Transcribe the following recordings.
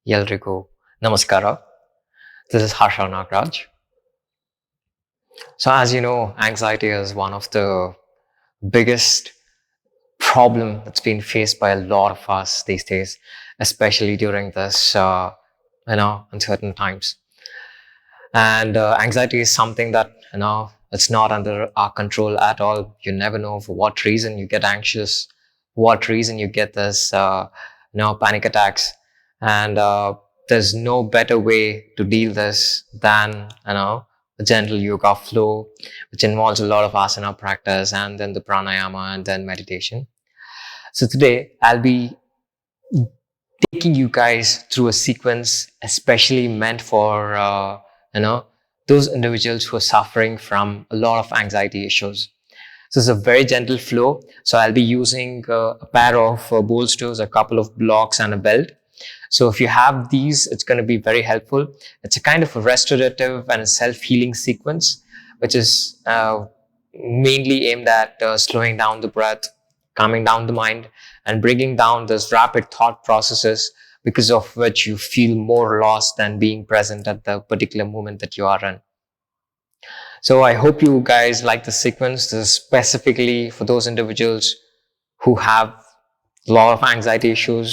ಎಲ್ರಿಗೂ ನಮಸ್ಕಾರ. This is Harsha Nagaraj. So as you know, anxiety is one of the biggest problem that's been faced by a lot of us these days, especially during this uncertain times. And anxiety is something that it's not under our control at all. You never know for what reason you get anxious, what reason you get this panic attacks, and there's no better way to deal this than a gentle yoga flow, which involves a lot of asana practice and then the pranayama and then meditation. So today I'll be taking you guys through a sequence especially meant for you know those individuals who are suffering from a lot of anxiety issues. So it's a very gentle flow. So I'll be using a pair of bolsters, a couple of blocks, and a belt. So if you have these, it's going to be very helpful. It's a kind of a restorative and a self-healing sequence, which is mainly aimed at slowing down the breath, calming down the mind, and bringing down those rapid thought processes, because of which you feel more lost than being present at the particular moment that you are in. So I hope you guys like the sequence. This is specifically for those individuals who have a lot of anxiety issues,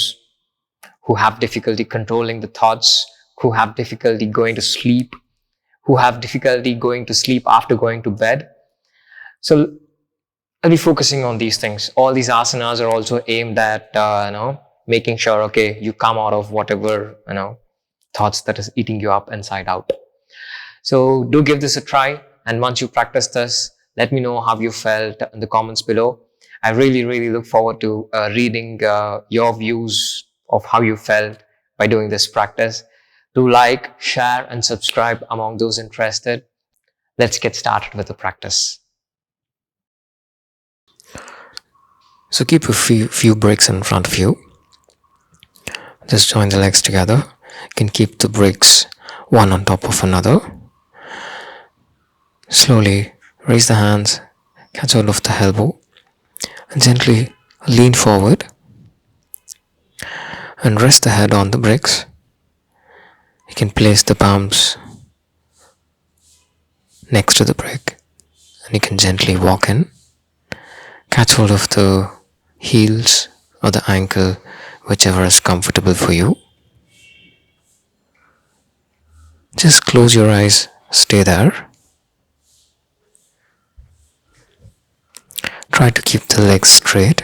who have difficulty controlling the thoughts, who have difficulty going to sleep, who have difficulty going to sleep after going to bed. So I'll be focusing on these things. All these asanas are also aimed at making sure, okay, you come out of whatever thoughts that is eating you up inside out. So do give this a try, and once you practice this, let me know how you felt in the comments below. I really look forward to reading your views of how you felt by doing this practice. Do like, share, and subscribe among those interested. Let's get started with the practice. So keep a few bricks in front of you. Just join the legs together. You can keep the bricks one on top of another. Slowly raise the hands, catch hold of the elbow, and gently lean forward and rest the head on the bricks. You can place the palms next to the brick, and you can gently walk in. Catch hold of the heels or the ankle, whichever is comfortable for you. Just close your eyes, stay there. Try to keep the legs straight.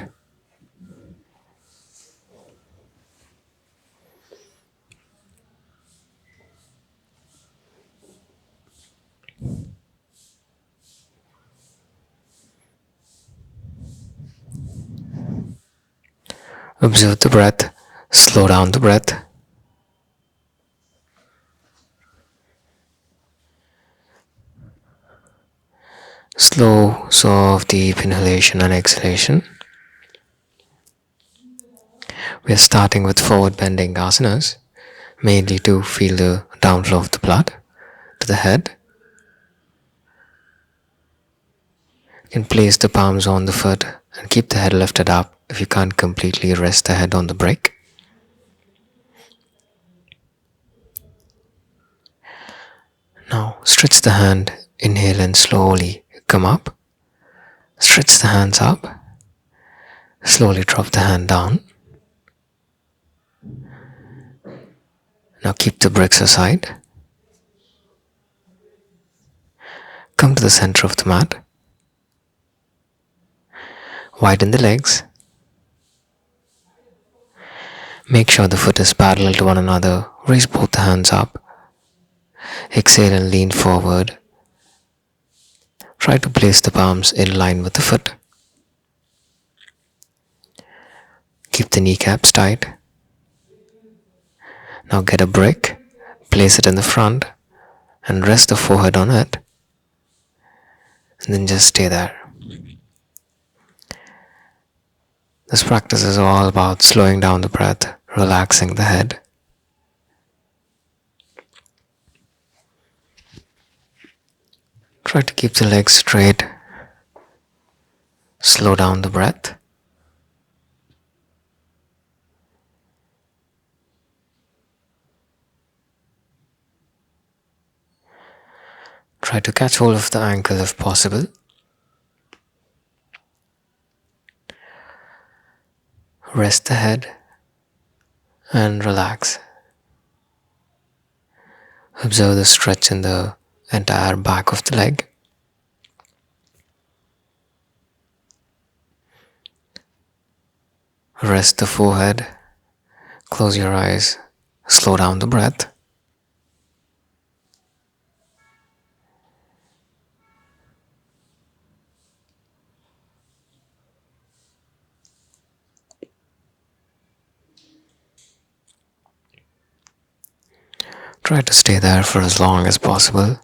Observe the breath, slow down the breath. Slow, soft, deep inhalation and exhalation. We are starting with forward bending asanas, mainly to feel the downflow of the blood to the head. You can place the palms on the foot and keep the head lifted up if you can't completely rest the head on the brick. Now stretch the hand, inhale and slowly come up. Stretch the hands up. Slowly drop the hand down. Now keep the bricks aside. Come to the center of the mat. Widen the legs. Make sure the foot is parallel to one another. Raise both the hands up. Exhale and lean forward. Try to place the palms in line with the foot. Keep the kneecaps tight. Now get a brick, place it in the front, and rest the forehead on it. And then just stay there. This practice is all about slowing down the breath, relaxing the head. Try to keep the legs straight. Slow down the breath. Try to catch hold of the ankle if possible. Rest the head and relax. Observe the stretch in the entire back of the leg. Rest the forehead. Close your eyes. Slow down the breath. Try to stay there for as long as possible.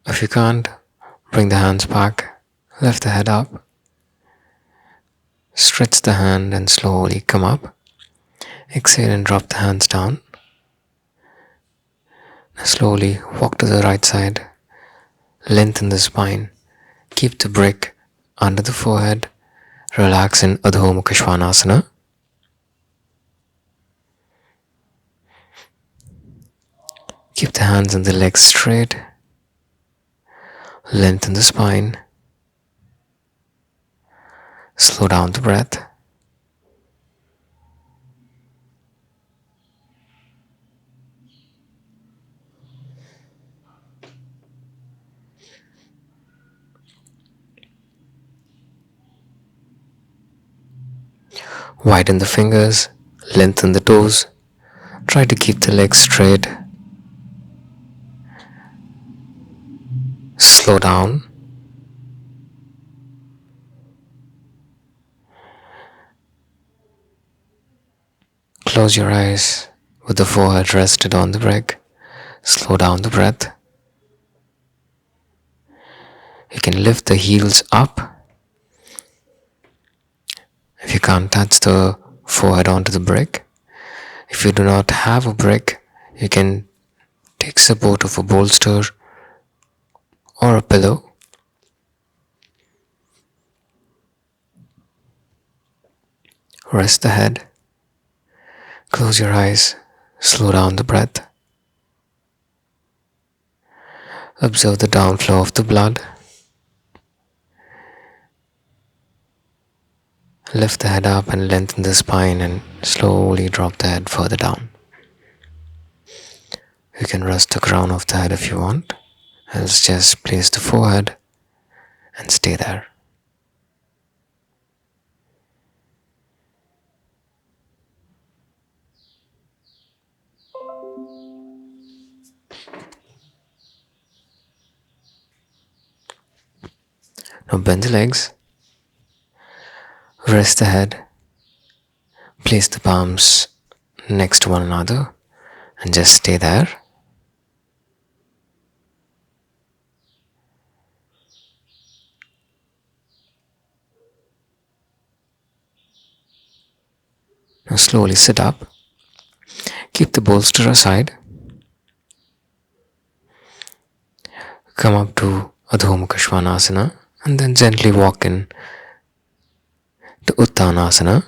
If you can't, bring the hands back, lift the head up, stretch the hand and slowly come up. Exhale and drop the hands down. Slowly walk to the right side, lengthen the spine, keep the brick under the forehead, relax in Adho Mukha Svanasana. Keep the hands and the legs straight, lengthen the spine, slow down the breath. Widen the fingers, lengthen the toes, try to keep the legs straight. Slow down. Close your eyes with the forehead rested on the brick. Slow down the breath. You can lift the heels up. If you can't touch the forehead onto the brick, if you do not have a brick, you can take support of a bolster or a pillow. Rest the head. Close your eyes. Slow down the breath. Observe the downflow of the blood. Lift the head up and lengthen the spine and slowly drop the head further down. You can rest the crown of the head if you want. Else just place the forehead and stay there. Now bend the legs. Rest the head. Place the palms next to one another and just stay there. Now slowly sit up. Keep the bolster aside. Come up to Adho Mukha Svanasana and then gently walk in to Uttanasana.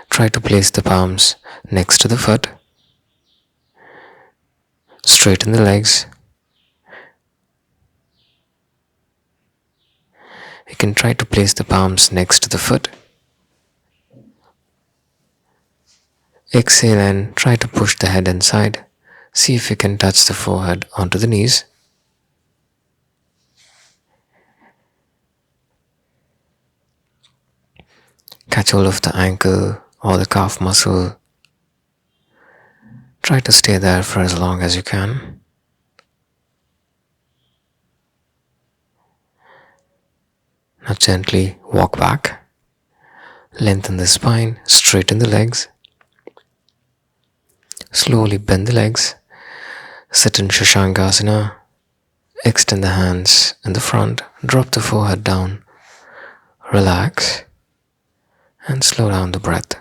Try to place the palms next to the foot. Straighten the legs. You can try to place the palms next to the foot. Exhale and try to push the head inside. See if you can touch the forehead onto the knees. Catch hold of the ankle or the calf muscle. Try to stay there for as long as you can. Now gently walk back. Lengthen the spine, straighten the legs. Slowly bend the legs. Sit in Shashangasana. Extend the hands in the front. Drop the forehead down. Relax. And slow down the breath.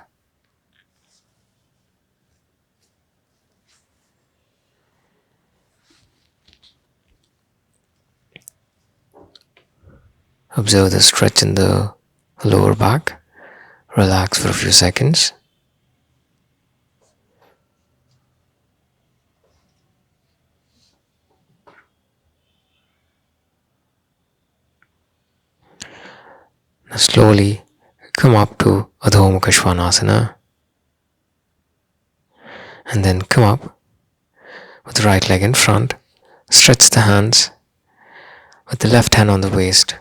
Observe the stretch in the lower back. Relax for a few seconds. Slowly come up to Adho Mukha Svanasana and then come up with the right leg in front. Stretch the hands with the left hand on the waist.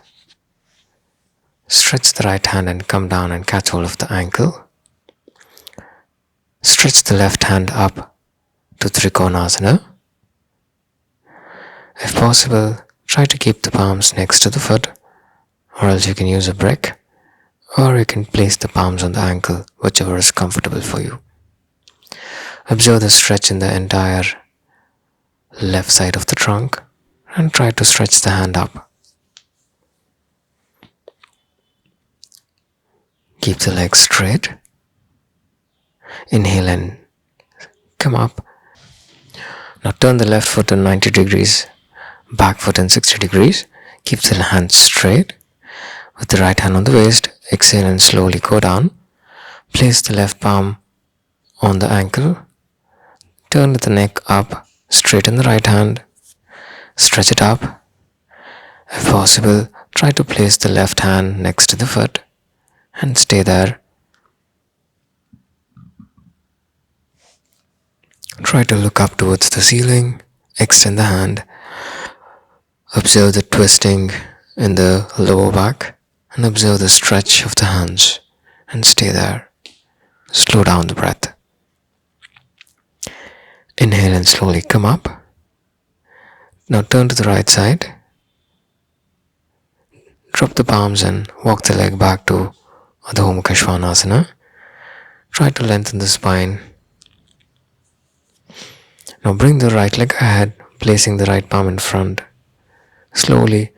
Stretch the right hand and come down and catch hold of the ankle. Stretch the left hand up to Trikonasana. If possible, try to keep the palms next to the foot, or else you can use a brick, or you can place the palms on the ankle, whichever is comfortable for you. Observe the stretch in the entire left side of the trunk and try to stretch the hand up. Keep the legs straight. Inhale and come up. Now turn the left foot in 90 degrees, back foot in 60 degrees. Keep the hands straight. With the right hand on the waist, exhale and slowly go down. Place the left palm on the ankle. Turn the neck up, straighten the right hand. Stretch it up. If possible, try to place the left hand next to the foot and stay there. Try to look up towards the ceiling. Extend the hand. Observe the twisting in the lower back and observe the stretch of the hands and stay there. Slow down the breath. Inhale and slowly come up. Now turn to the right side. Drop the palms and walk the leg back to Adho Mukha Svanasana. Try to lengthen the spine. Now bring the right leg ahead, placing the right palm in front. Slowly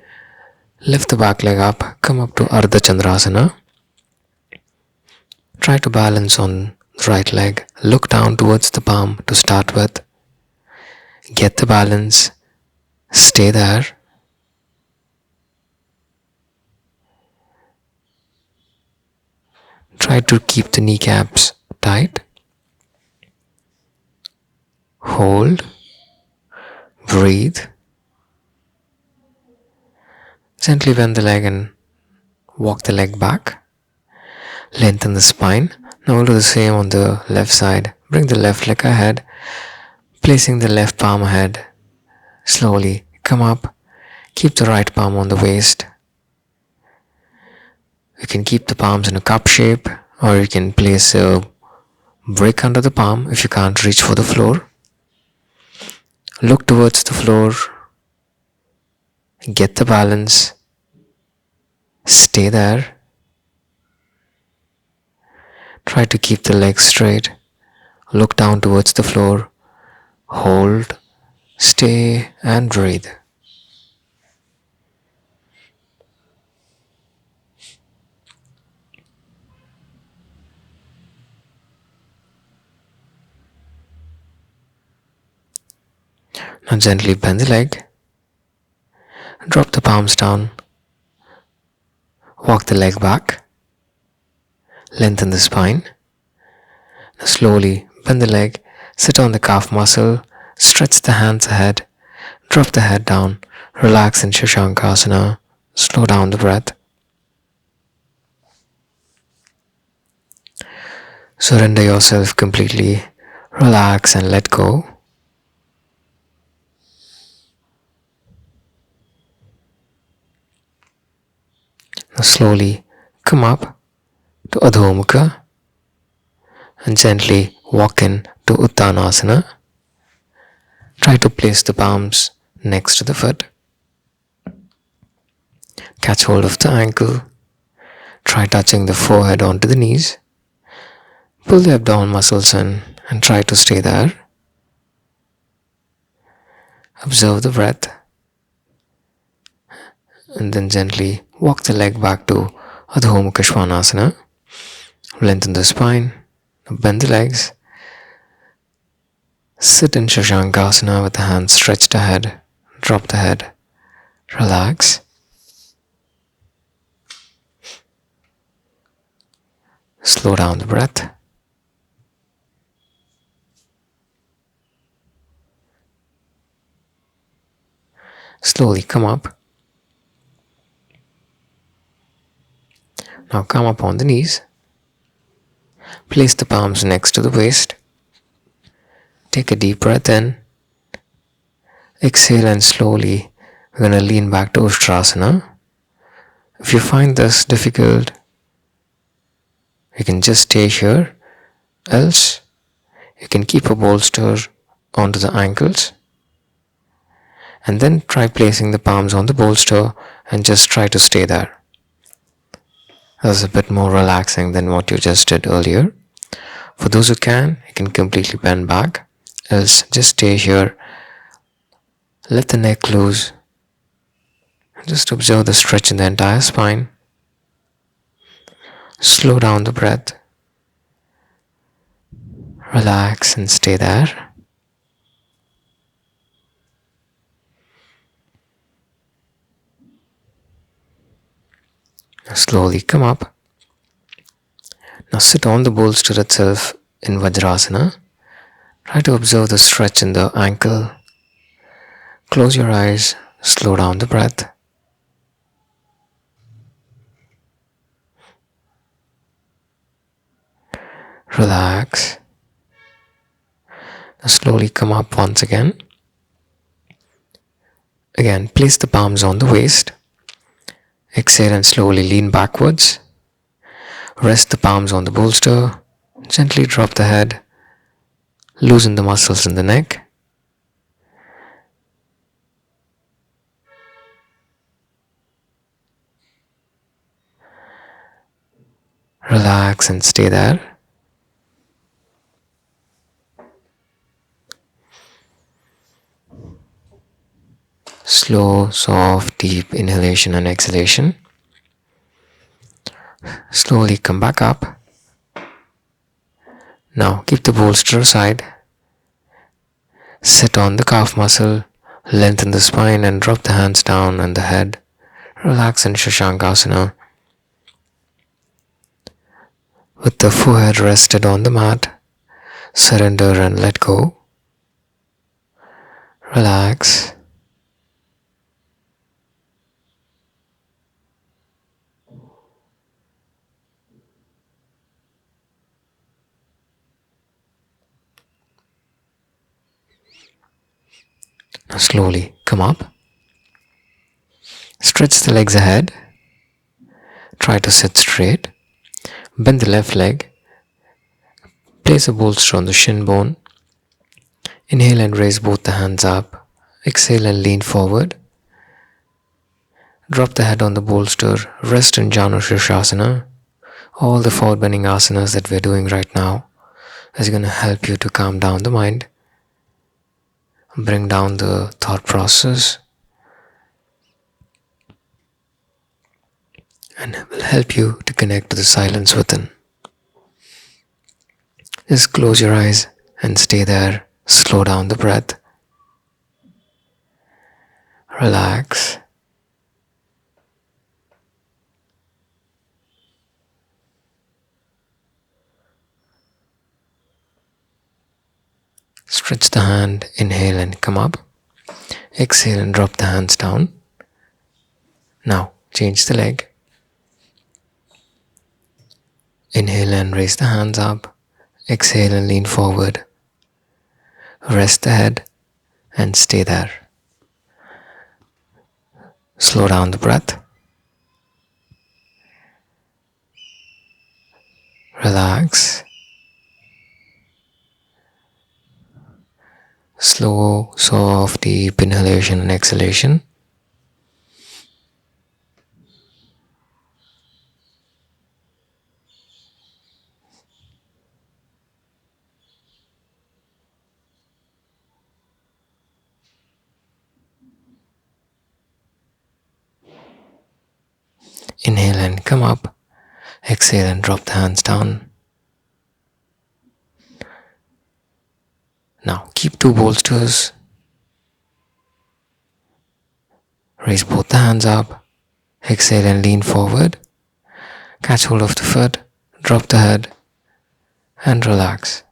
lift the back leg up, come up to Ardha Chandrasana. Try to balance on the right leg. Look down towards the palm to start with. Get the balance. Stay there. Try to keep the kneecaps tight. Hold. Breathe. Gently bend the leg and walk the leg back. Lengthen the spine. Now we'll do the same on the left side. Bring the left leg ahead, placing the left palm ahead. Slowly come up. Keep the right palm on the waist. You can keep the palms in a cup shape, or you can place a brick under the palm if you can't reach for the floor. Look towards the floor. Get the balance. Stay there. Try to keep the legs straight. Look down towards the floor. Hold. Stay and breathe. Now gently bend the leg. Drop the palms down. Walk the leg back. Lengthen the spine. Now slowly bend the leg. Sit on the calf muscle. Stretch the hands ahead. Drop the head down. Relax in Shashankasana. Slow down the breath. Surrender yourself completely. Relax and let go. Now slowly come up to Adho Mukha and gently walk in to Uttanasana. Try to place the palms next to the foot. Catch hold of the ankle. Try touching the forehead onto the knees. Pull the abdominal muscles in and try to stay there. Observe the breath. And then gently walk the leg back to Adho Mukha Svanasana. Lengthen the spine. Bend the legs. Sit in Shashankasana with the hands stretched ahead. Drop the head. Relax. Slow down the breath. Slowly come up. Now come up on the knees. Place the palms next to the waist. Take a deep breath in. Exhale and slowly we're going to lean back to Ustrasana. If you find this difficult, you can just stay here. Else, you can keep a bolster onto the ankles and then try placing the palms on the bolster and just try to stay there. That's a bit more relaxing than what you just did earlier. For those who can, you can completely bend back. Else, just stay here. Let the neck loose. Just observe the stretch in the entire spine. Slow down the breath. Relax and stay there. Now slowly come up. Now sit on the bolster itself in Vajrasana. Try to observe the stretch in the ankle. Close your eyes. Slow down the breath. Relax. Now slowly come up once again. Again, place the palms on the waist. Exhale and slowly lean backwards. Rest the palms on the bolster. Gently drop the head. Loosen the muscles in the neck. Relax and stay there. Slow, soft, deep inhalation and exhalation. Slowly come back up. Now keep the bolster aside. Sit on the calf muscle. Lengthen the spine and drop the hands down on the head. Relax in Shashankasana. With the forehead rested on the mat, surrender and let go. Relax. Now slowly come up. Stretch the legs ahead. Try to sit straight. Bend the left leg. Place a bolster on the shin bone. Inhale and raise both the hands up. Exhale and lean forward. Drop the head on the bolster. Rest in Janu Shirshasana. All the forward bending asanas that we're doing right now is going to help you to calm down the mind, bring down the thought process, and will help you to connect to the silence within. Just close your eyes and stay there. Slow down the breath. Relax. Stretch the hand, inhale and come up. Exhale and drop the hands down. Now change the leg. Inhale and raise the hands up. Exhale and lean forward. Rest the head and stay there. Slow down the breath. Relax. Slow, soft, deep inhalation and exhalation. Inhale and come up. Exhale and drop the hands down. Now keep two bolsters. Raise both the hands up. Exhale and lean forward. Catch hold of the foot. Drop the head and relax.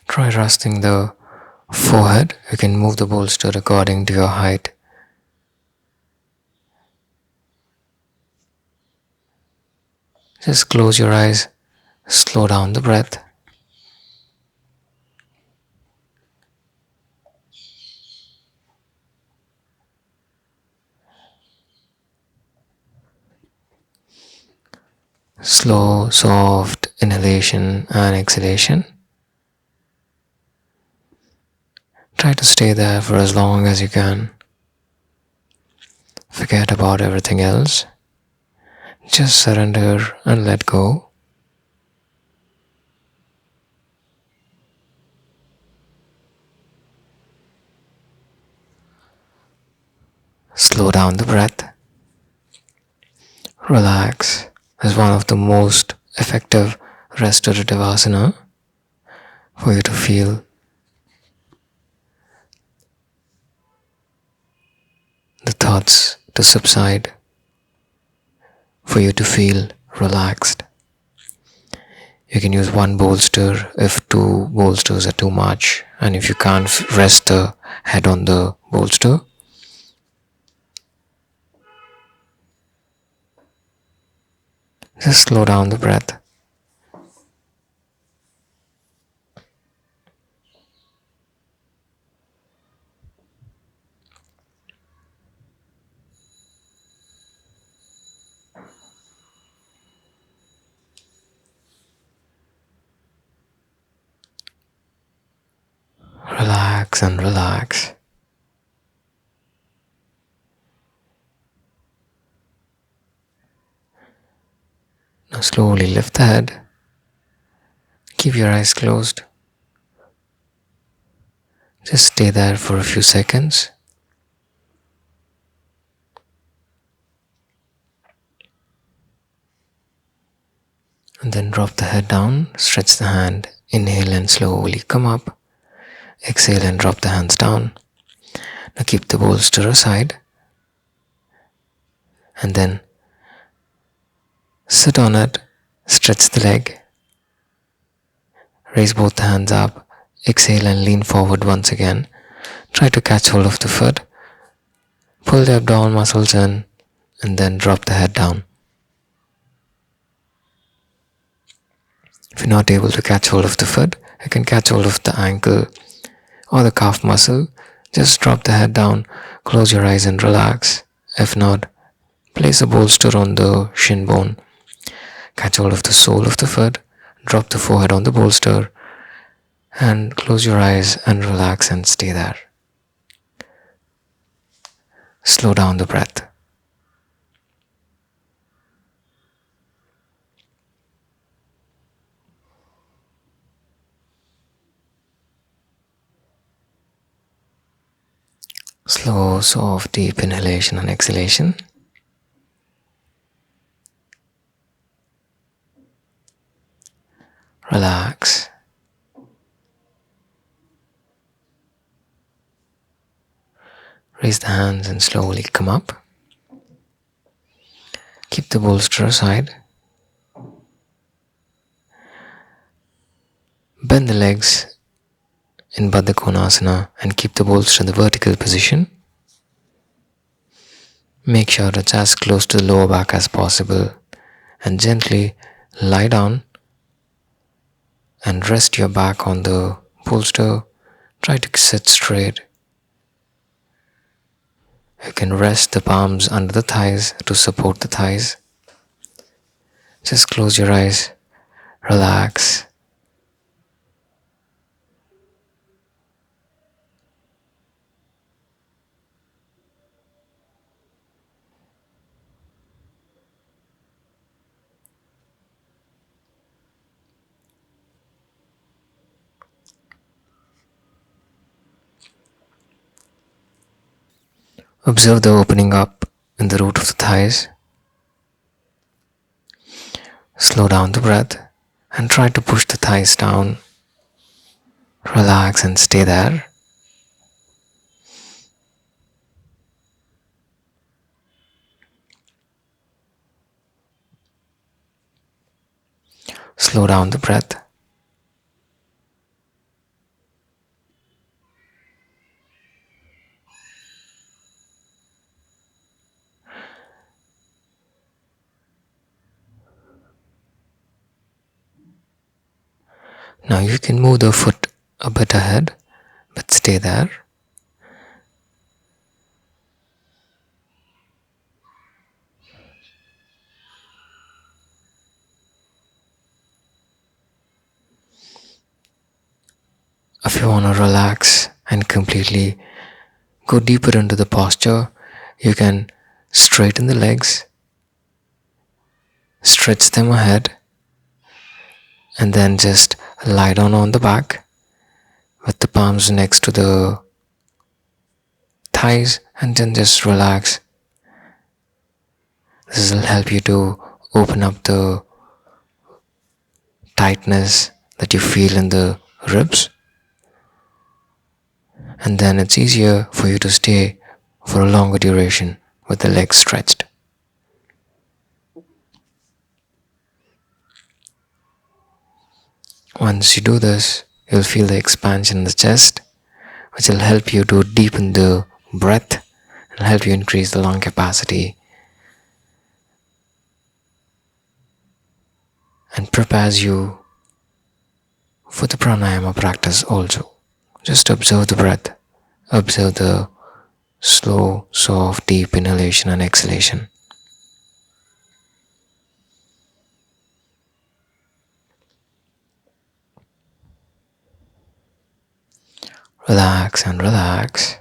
Try resting the Forehead, you can move the bolster according to your height. Just close your eyes, slow down the breath. Slow, soft inhalation and exhalation. Try to stay there for as long as you can. Forget about everything else. Just surrender and let go. Slow down the breath. Relax is one of the most effective restorative asana for you to feel the thoughts to subside, for you to feel relaxed. You can use one bolster if two bolsters are too much, and if you can't rest the head on the bolster, just slow down the breath. Relax and relax. Now slowly lift the head. Keep your eyes closed. Just stay there for a few seconds. And then drop the head down, stretch the hand, inhale and slowly come up. Exhale and drop the hands down. Now keep the bolster aside and then sit on it, stretch the leg, raise both the hands up, exhale and lean forward once again. Try to catch hold of the foot, pull the abdominal muscles in and then drop the head down. If you're not able to catch hold of the foot, you can catch hold of the ankle or the calf muscle. Just drop the head down, close your eyes and relax. If not, place a bolster on the shin bone. Catch hold of the sole of the foot, drop the forehead on the bolster, and close your eyes and relax and stay there. Slow down the breath. Slow, soft, deep inhalation and exhalation. Relax. Raise the hands and slowly come up. Keep the bolster aside. Bend the legs in Baddha Konasana and keep the bolster in the vertical position. Make sure it's as close to the lower back as possible and gently lie down and rest your back on the bolster. Try to sit straight. You can rest the palms under the thighs to support the thighs. Just close your eyes, relax. Observe the opening up in the root of the thighs. Slow down the breath and try to push the thighs down. Relax and stay there. Slow down the breath. Now you can move the foot a bit ahead, but stay there. If you want to relax and completely go deeper into the posture, you can straighten the legs, stretch them ahead, and then just lie down on the back with the palms next to the thighs, and then just relax. This will help you to open up the tightness that you feel in the ribs, and then it's easier for you to stay for a longer duration with the legs stretched. Once you do this, you'll feel the expansion in the chest, which will help you to deepen the breath and help you increase the lung capacity and prepares you for the pranayama practice also. Just observe the breath, observe the slow, soft, deep inhalation and exhalation. Relax and relax.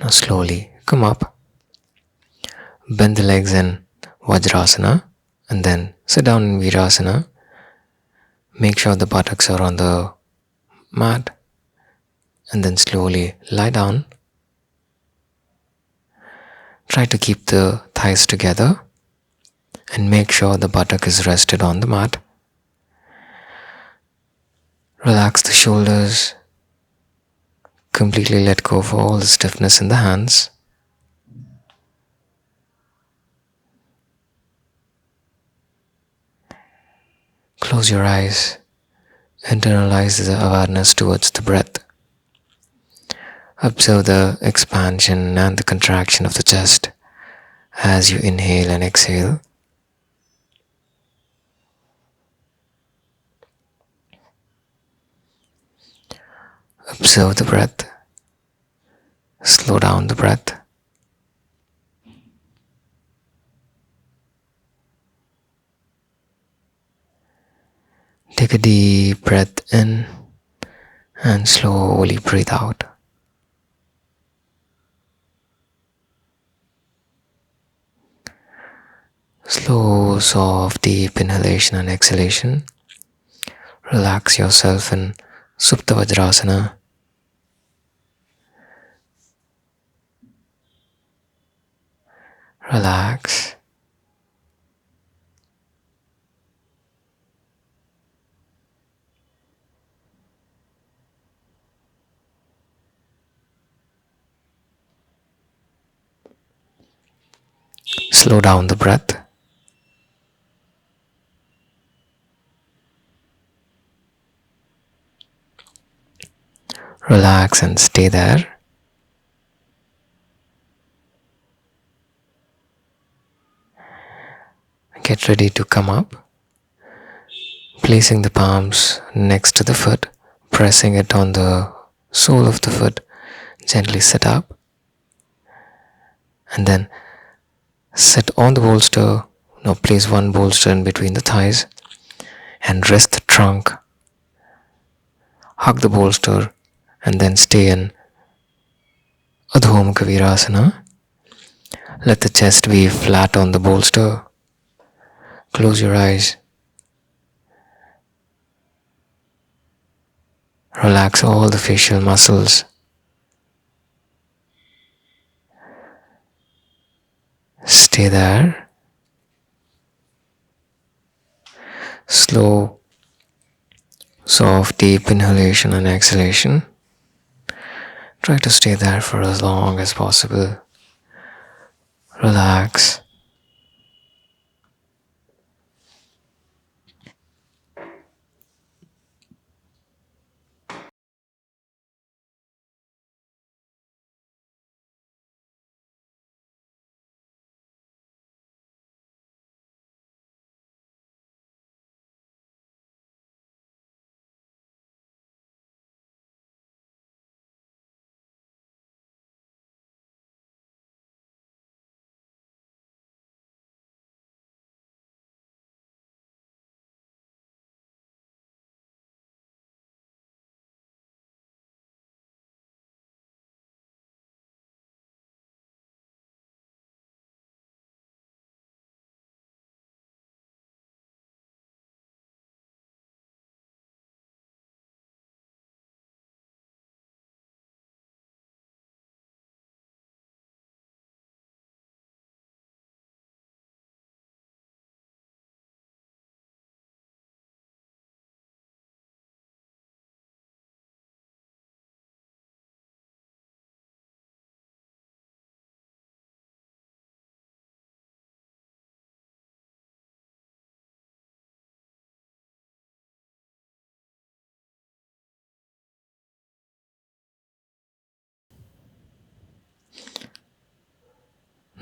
Now slowly come up, bend the legs in Vajrasana, and then sit down in Virasana. Make sure the buttocks are on the mat, and then slowly lie down. Try to keep the thighs together and make sure the buttock is rested on the mat. Relax the shoulders, completely let go of all the stiffness in the hands. Close your eyes, internalize the awareness towards the breath. Observe the expansion and the contraction of the chest as you inhale and exhale. Observe the breath. Slow down the breath. Take a deep breath in and slowly breathe out. Slow, soft, deep inhalation and exhalation. Relax yourself in Supta Vajrasana. Relax. Slow down the breath. Relax and stay there. Get ready to come up. Placing the palms next to the foot, pressing it on the sole of the foot, gently sit up. And then sit on the bolster. Now place one bolster in between the thighs and rest the trunk. Hug the bolster and then stay in Adho Mukha Virasana. Let the chest be flat on the bolster. Close your eyes. Relax all the facial muscles. Stay there. Slow, soft, deep inhalation and exhalation. Try to stay there for as long as possible. Relax.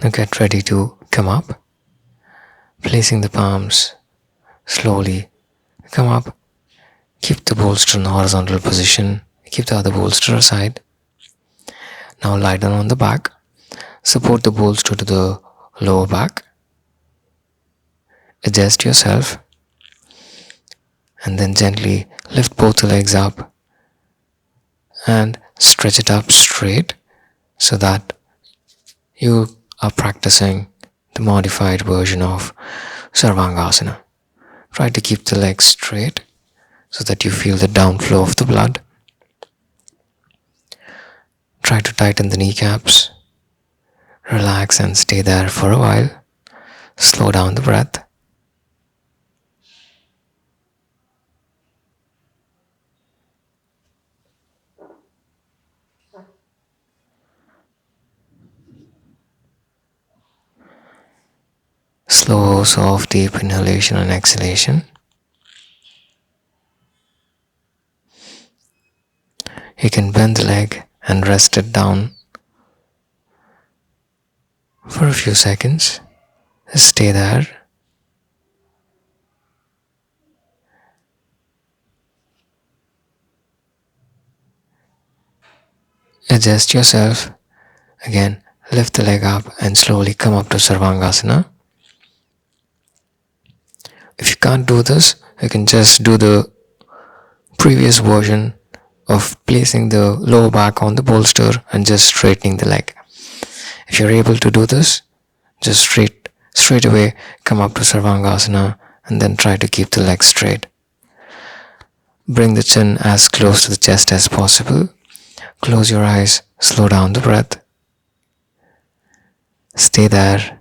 Now get ready to come up, placing the palms slowly. Come up, keep the bolster in horizontal position, keep the other bolster aside. Now lie down on the back, support the bolster to the lower back, adjust yourself, and then gently lift both the legs up and stretch it up straight so that you are practicing the modified version of Sarvangasana. Try to keep the legs straight so that you feel the downflow of the blood. Try to tighten the kneecaps. Relax and stay there for a while. Slow down the breath. Slow, soft, deep inhalation and exhalation. You can bend the leg and rest it down for a few seconds. Just stay there. Adjust yourself. Again, lift the leg up and slowly come up to Sarvangasana. If you can't do this, you can just do the previous version of placing the lower back on the bolster and just straightening the leg. If you're able to do this, just straight away come up to Sarvangasana and then try to keep the leg straight. Bring the chin as close to the chest as possible. Close your eyes, slow down the breath. Stay there.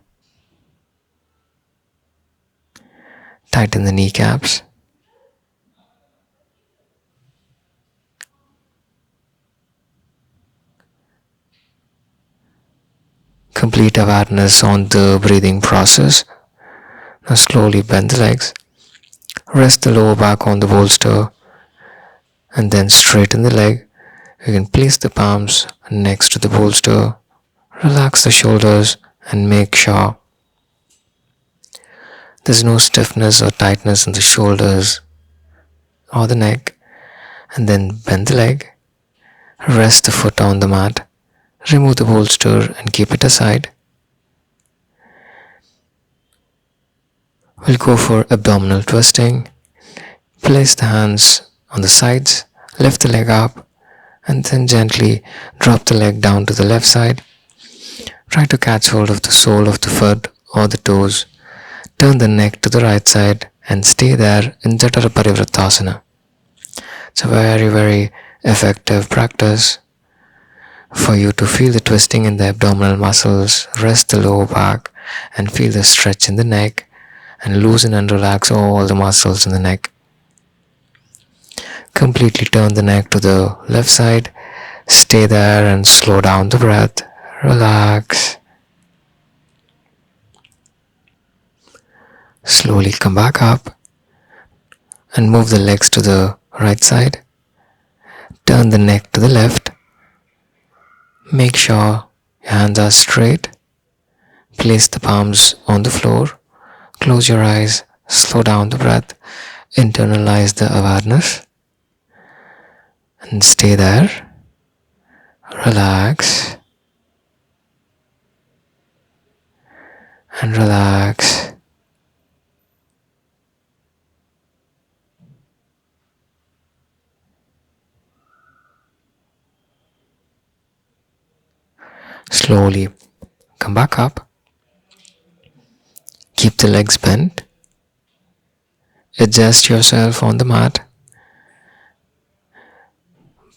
Tighten the kneecaps. Complete awareness on the breathing process. Now slowly bend the legs. Rest the lower back on the bolster and then straighten the leg. You can place the palms next to the bolster. Relax the shoulders and make sure there's no stiffness or tightness in the shoulders or the neck. And then bend the leg. Rest the foot on the mat. Remove the bolster and keep it aside. We'll go for abdominal twisting. Place the hands on the sides, lift the leg up, and then gently drop the leg down to the left side. Try to catch hold of the sole of the foot or the toes. Turn the neck to the right side and stay there in Jatara Parivrittasana. It's a very, very effective practice for you to feel the twisting in the abdominal muscles, rest the lower back, and feel the stretch in the neck, and loosen and relax all the muscles in the neck. Completely turn the neck to the left side. Stay there and slow down the breath. Relax. Slowly come back up and move the legs to the right side. Turn the neck to the left. Make sure your hands are straight. Place the palms on the floor. Close your eyes. Slow down the breath. Internalize the awareness. And stay there. Relax. And relax. Slowly come back up. Keep the legs bent. Adjust yourself on the mat.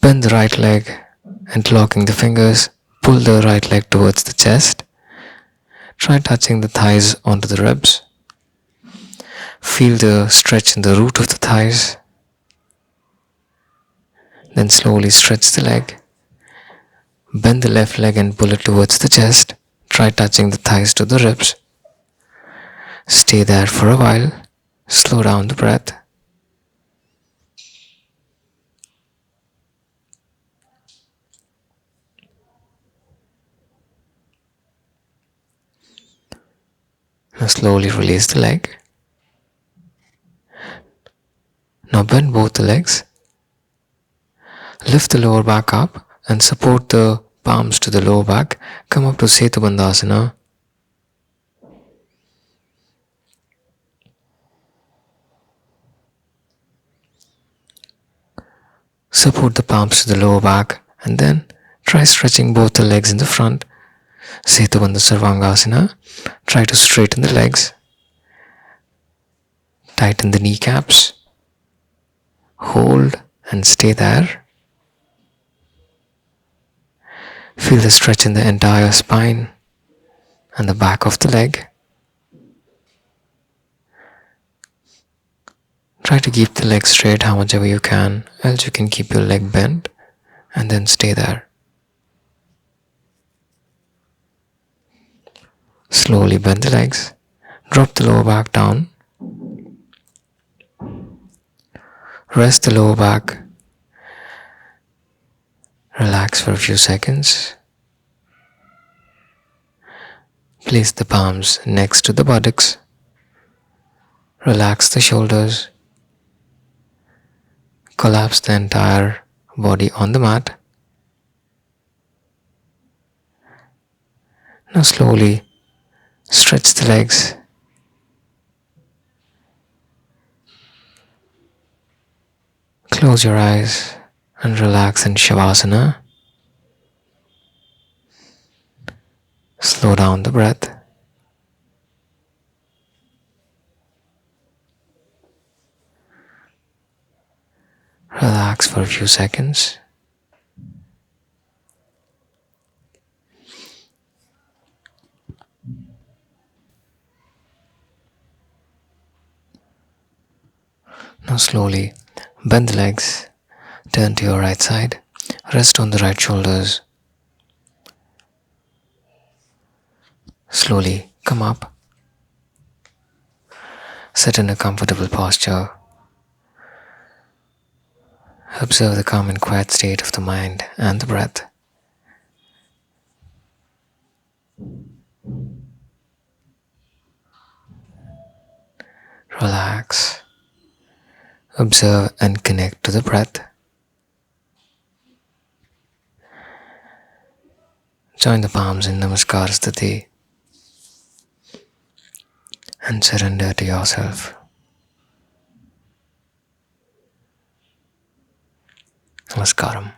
Bend the right leg, interlocking the fingers. Pull the right leg towards the chest. Try touching the thighs onto the ribs. Feel the stretch in the root of the thighs. Then slowly stretch the leg. Bend the left leg and pull it towards the chest. Try touching the thighs to the ribs. Stay there for a while. Slow down the breath. slowly release the leg. Now bend both the legs. Lift the lower back up and support the palms to the lower back. Come up to Setu Bandhasana. Support the palms to the lower back and then try stretching both the legs in the front. Setu Bandha Sarvangasana. Try to straighten the legs. Tighten the kneecaps. Hold and stay there. Feel the stretch in the entire spine and the back of the leg. Try to keep the leg straight how much ever you can, else you can keep your leg bent and then stay there. Slowly bend the legs. Drop the lower back down. Rest the lower back. Relax for a few seconds. Place the palms next to the buttocks. Relax the shoulders. Collapse the entire body on the mat. Now slowly stretch the legs. Close your eyes and relax in Shavasana. Slow down the breath. Relax for a few seconds. Now slowly bend the legs, turn to your right side, rest on the right shoulders. Slowly come up, sit in a comfortable posture. Observe the calm and quiet state of the mind and the breath. Relax. Observe and connect to the breath. Join the palms in Namaskar Sthiti and surrender to yourself. Namaskaram.